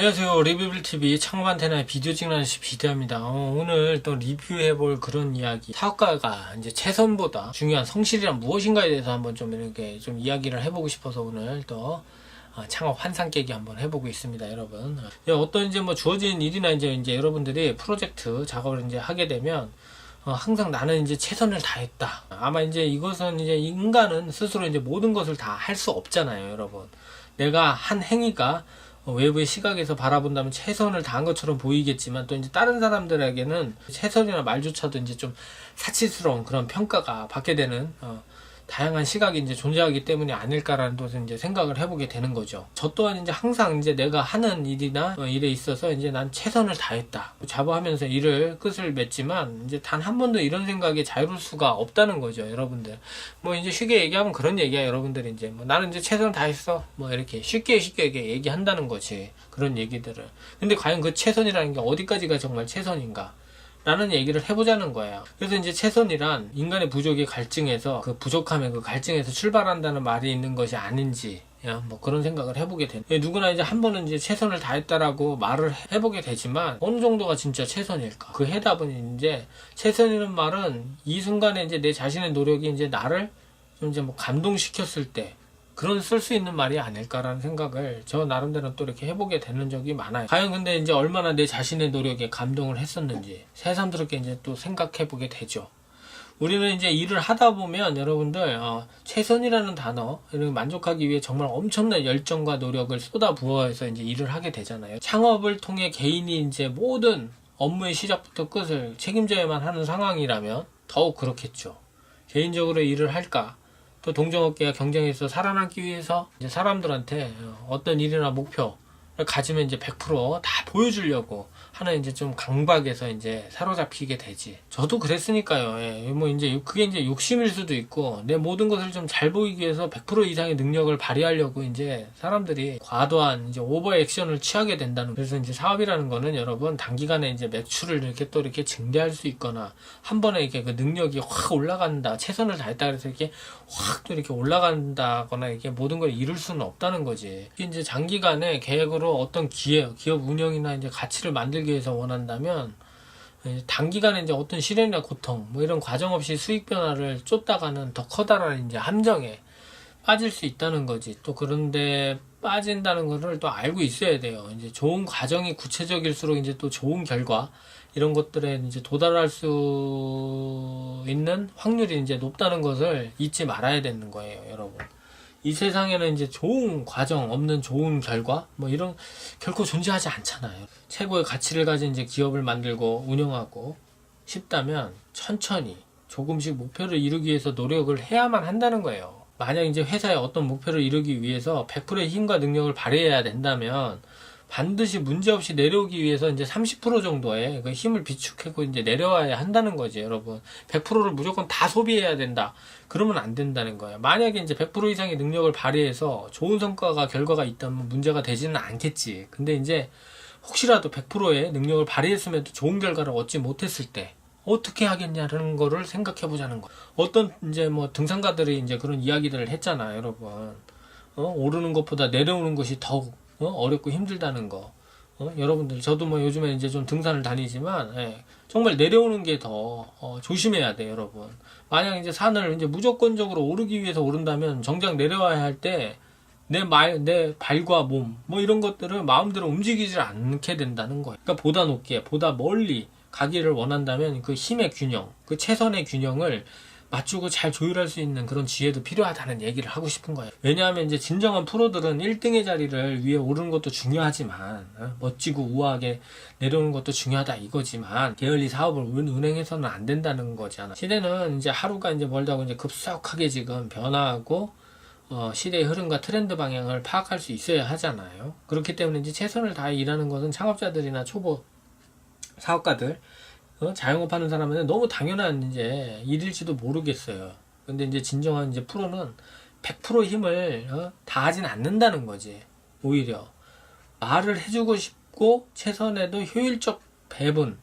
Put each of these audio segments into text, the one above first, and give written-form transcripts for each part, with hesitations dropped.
안녕하세요. 리뷰빌TV 창업안테나의 비디오 찍는 시 비대합니다. 오늘 또 리뷰해볼 그런 이야기. 사업가가 이제 최선보다 중요한 성실이란 무엇인가에 대해서 한번 좀 이렇게 좀 이야기를 해보고 싶어서 오늘 또 창업 환상 깨기 한번 해보고 있습니다, 여러분. 어떤 이제 뭐 주어진 일이나 이제 여러분들이 프로젝트 작업을 이제 하게 되면 항상 나는 이제 최선을 다했다. 아마 이제 이것은 이제 인간은 스스로 이제 모든 것을 다 할 수 없잖아요, 여러분. 내가 한 행위가 외부의 시각에서 바라본다면 최선을 다한 것처럼 보이겠지만 또 이제 다른 사람들에게는 최선이나 말조차도 이제 좀 사치스러운 그런 평가가 받게 되는 다양한 시각이 이제 존재하기 때문이 아닐까라는 것을 이제 생각을 해보게 되는 거죠. 저 또한 이제 항상 이제 내가 하는 일이나 일에 있어서 이제 난 최선을 다했다. 자부하면서 일을 끝을 맺지만 이제 단 한 번도 이런 생각에 자유로울 수가 없다는 거죠, 여러분들. 뭐 이제 쉽게 얘기하면 그런 얘기야, 여러분들이 이제 뭐 나는 이제 최선을 다했어. 뭐 이렇게 쉽게 얘기한다는 거지. 그런 얘기들을. 근데 과연 그 최선이라는 게 어디까지가 정말 최선인가? 라는 얘기를 해보자는 거예요. 그래서 이제 최선이란 인간의 부족의 갈증에서 그 부족함의 그 갈증에서 출발한다는 말이 있는 것이 아닌지 뭐 그런 생각을 해보게 되는. 누구나 이제 한 번은 이제 최선을 다했다라고 말을 해보게 되지만 어느 정도가 진짜 최선일까? 그 해답은 이제 최선이라는 말은 이 순간에 이제 내 자신의 노력이 이제 나를 좀 이제 뭐 감동시켰을 때 그런 쓸 수 있는 말이 아닐까라는 생각을 저 나름대로 또 이렇게 해보게 되는 적이 많아요. 과연 근데 이제 얼마나 내 자신의 노력에 감동을 했었는지 새삼스럽게 이제 또 생각해보게 되죠. 우리는 이제 일을 하다 보면 여러분들 최선이라는 단어 이런 만족하기 위해 정말 엄청난 열정과 노력을 쏟아부어서 이제 일을 하게 되잖아요. 창업을 통해 개인이 이제 모든 업무의 시작부터 끝을 책임져야만 하는 상황이라면 더욱 그렇겠죠. 개인적으로 일을 할까? 또 동종업계와 경쟁에서 살아남기 위해서 이제 사람들한테 어떤 일이나 목표를 가지면 이제 100%다 보여주려고 하는 이제 좀 강박에서 이제 사로잡히게 되지. 저도 그랬으니까요. 예. 뭐 이제 그게 이제 욕심일 수도 있고 내 모든 것을 좀 잘 보이기 위해서 100% 이상의 능력을 발휘하려고 이제 사람들이 과도한 이제 오버 액션을 취하게 된다는. 그래서 이제 사업이라는 거는 여러분 단기간에 이제 매출을 이렇게 또 이렇게 증대할 수 있거나 한 번에 이렇게 그 능력이 확 올라간다. 최선을 다했다 그래서 이렇게 확 또 이렇게 올라간다거나 이렇게 모든 걸 이룰 수는 없다는 거지. 이제 장기간의 계획으로 어떤 기업 운영이나 이제 가치를 만들기 위해서 원한다면 단기간에 이제 어떤 시련이나 고통 뭐 이런 과정 없이 수익 변화를 쫓다가는 더 커다란 이제 함정에 빠질 수 있다는 거지. 또 그런데 빠진다는 것을 또 알고 있어야 돼요. 이제 좋은 과정이 구체적일수록 이제 또 좋은 결과 이런 것들에 이제 도달할 수 있는 확률이 이제 높다는 것을 잊지 말아야 되는 거예요, 여러분. 이 세상에는 이제 좋은 과정 없는 좋은 결과 뭐 이런 결코 존재하지 않잖아요. 최고의 가치를 가진 이제 기업을 만들고 운영하고 싶다면 천천히 조금씩 목표를 이루기 위해서 노력을 해야만 한다는 거예요. 만약 이제 회사의 어떤 목표를 이루기 위해서 100%의 힘과 능력을 발휘해야 된다면 반드시 문제없이 내려오기 위해서 이제 30% 정도의 그 힘을 비축하고 이제 내려와야 한다는 거지, 여러분. 100%를 무조건 다 소비해야 된다. 그러면 안 된다는 거예요. 만약에 이제 100% 이상의 능력을 발휘해서 좋은 성과가, 결과가 있다면 문제가 되지는 않겠지. 근데 이제 혹시라도 100%의 능력을 발휘했음에도 좋은 결과를 얻지 못했을 때 어떻게 하겠냐는 거를 생각해 보자는 거예요. 어떤 이제 뭐 등산가들이 이제 그런 이야기들을 했잖아, 여러분. 오르는 것보다 내려오는 것이 더욱 어렵고 힘들다는 거. 여러분들, 저도 뭐 요즘에 이제 좀 등산을 다니지만, 정말 내려오는 게 더, 조심해야 돼, 여러분. 만약 이제 산을 이제 무조건적으로 오르기 위해서 오른다면, 정작 내려와야 할 때, 내 발과 몸, 뭐 이런 것들을 마음대로 움직이질 않게 된다는 거예요. 그러니까 보다 높게, 보다 멀리 가기를 원한다면, 그 힘의 균형, 그 최선의 균형을 맞추고 잘 조율할 수 있는 그런 지혜도 필요하다는 얘기를 하고 싶은 거예요. 왜냐하면 이제 진정한 프로들은 1등의 자리를 위에 오르는 것도 중요하지만 멋지고 우아하게 내려오는 것도 중요하다 이거지만 게을리 사업을 운행해서는 안 된다는 거잖아. 시대는 이제 하루가 이제 멀다고 이제 급속하게 지금 변화하고 시대의 흐름과 트렌드 방향을 파악할 수 있어야 하잖아요. 그렇기 때문에 이제 최선을 다해 일하는 것은 창업자들이나 초보 사업가들 자영업하는 사람은 너무 당연한 이제 일일지도 모르겠어요. 근데 이제 진정한 이제 프로는 100% 힘을 다하진 않는다는 거지. 오히려 말을 해주고 싶고 최선에도 효율적 배분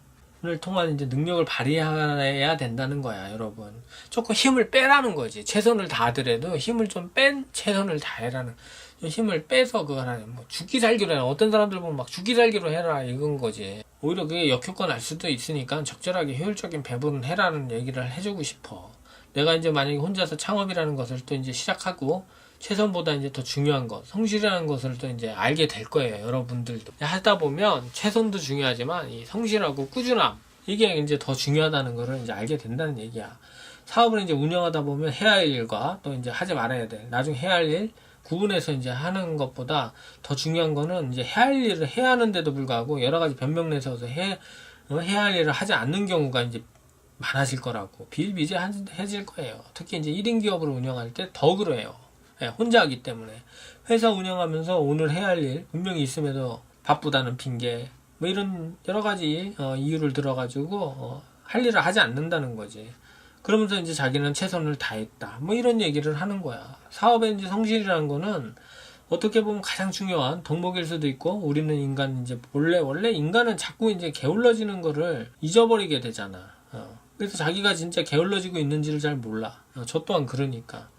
통한 이제 능력을 발휘해야 된다는 거야, 여러분. 조금 힘을 빼라는 거지. 최선을 다하더라도 힘을 좀 뺀 최선을 다해라는. 힘을 빼서 그걸 하는, 뭐 죽기 살기로 해라. 어떤 사람들 보면 막 죽기 살기로 해라 이건 거지. 오히려 그게 역효과 날 수도 있으니까 적절하게 효율적인 배분을 해라는 얘기를 해주고 싶어. 내가 이제 만약에 혼자서 창업이라는 것을 또 이제 시작하고 최선보다 이제 더 중요한 것, 성실이라는 것을 또 이제 알게 될 거예요, 여러분들도. 하다 보면 최선도 중요하지만 이 성실하고 꾸준함, 이게 이제 더 중요하다는 것을 이제 알게 된다는 얘기야. 사업을 이제 운영하다 보면 해야 할 일과 또 이제 하지 말아야 돼. 나중에 해야 할 일, 구분해서 이제 하는 것보다 더 중요한 거는 이제 해야 할 일을 해야 하는데도 불구하고 여러 가지 변명 내세워서 해야 할 일을 하지 않는 경우가 이제 많아질 거라고. 비일비재해질 거예요. 특히 이제 1인 기업으로 운영할 때 더 그래요. 예, 혼자 하기 때문에. 회사 운영하면서 오늘 해야 할 일 분명히 있음에도 바쁘다는 핑계, 뭐 이런 여러 가지 이유를 들어가지고 할 일을 하지 않는다는 거지. 그러면서 이제 자기는 최선을 다했다, 뭐 이런 얘기를 하는 거야. 사업의 이제 성실이라는 거는 어떻게 보면 가장 중요한 덕목일 수도 있고, 우리는 인간 이제 원래 인간은 자꾸 이제 게을러지는 거를 잊어버리게 되잖아. 그래서 자기가 진짜 게을러지고 있는지를 잘 몰라. 저 또한 그러니까.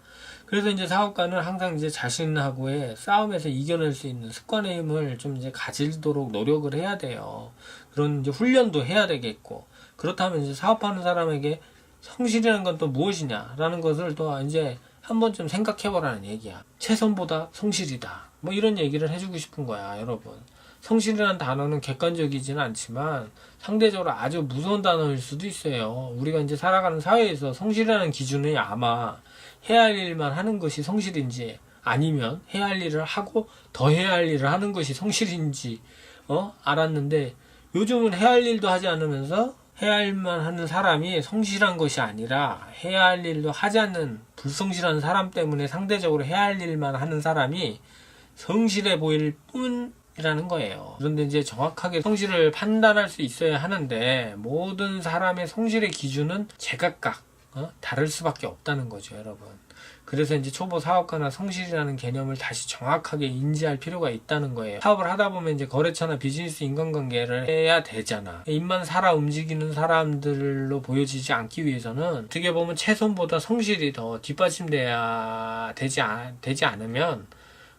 그래서 이제 사업가는 항상 이제 자신하고의 싸움에서 이겨낼 수 있는 습관의 힘을 좀 이제 가지도록 노력을 해야 돼요. 그런 이제 훈련도 해야 되겠고, 그렇다면 이제 사업하는 사람에게 성실이라는 건 또 무엇이냐라는 것을 또 이제 한번 좀 생각해 보라는 얘기야. 최선보다 성실이다, 뭐 이런 얘기를 해주고 싶은 거야, 여러분. 성실이라는 단어는 객관적이지는 않지만 상대적으로 아주 무서운 단어일 수도 있어요. 우리가 이제 살아가는 사회에서 성실이라는 기준이 아마 해야 할 일만 하는 것이 성실인지, 아니면 해야 할 일을 하고 더 해야 할 일을 하는 것이 성실인지 알았는데, 요즘은 해야 할 일도 하지 않으면서 해야 할 일만 하는 사람이 성실한 것이 아니라 해야 할 일도 하지 않는 불성실한 사람 때문에 상대적으로 해야 할 일만 하는 사람이 성실해 보일 뿐이라는 거예요. 그런데 이제 정확하게 성실을 판단할 수 있어야 하는데, 모든 사람의 성실의 기준은 제각각 다를 수밖에 없다는 거죠, 여러분. 그래서 이제 초보 사업가나 성실이라는 개념을 다시 정확하게 인지할 필요가 있다는 거예요. 사업을 하다 보면 이제 거래처나 비즈니스 인간관계를 해야 되잖아. 입만 살아 움직이는 사람들로 보여지지 않기 위해서는 어떻게 보면 최선보다 성실이 더 뒷받침돼야 되지 않으면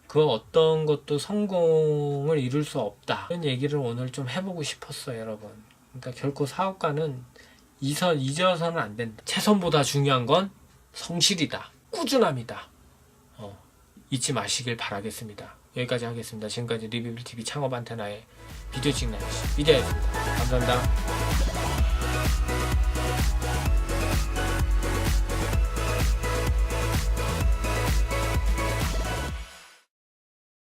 그 어떤 것도 성공을 이룰 수 없다, 이런 얘기를 오늘 좀 해보고 싶었어요, 여러분. 그러니까 결코 사업가는 잊어서는 안 된다. 최선보다 중요한 건 성실이다, 꾸준함이다. 잊지 마시길 바라겠습니다. 여기까지 하겠습니다. 지금까지 리뷰빌TV 창업 안테나의 비디오 찍는 아저씨, 비디오였습니다. 감사합니다.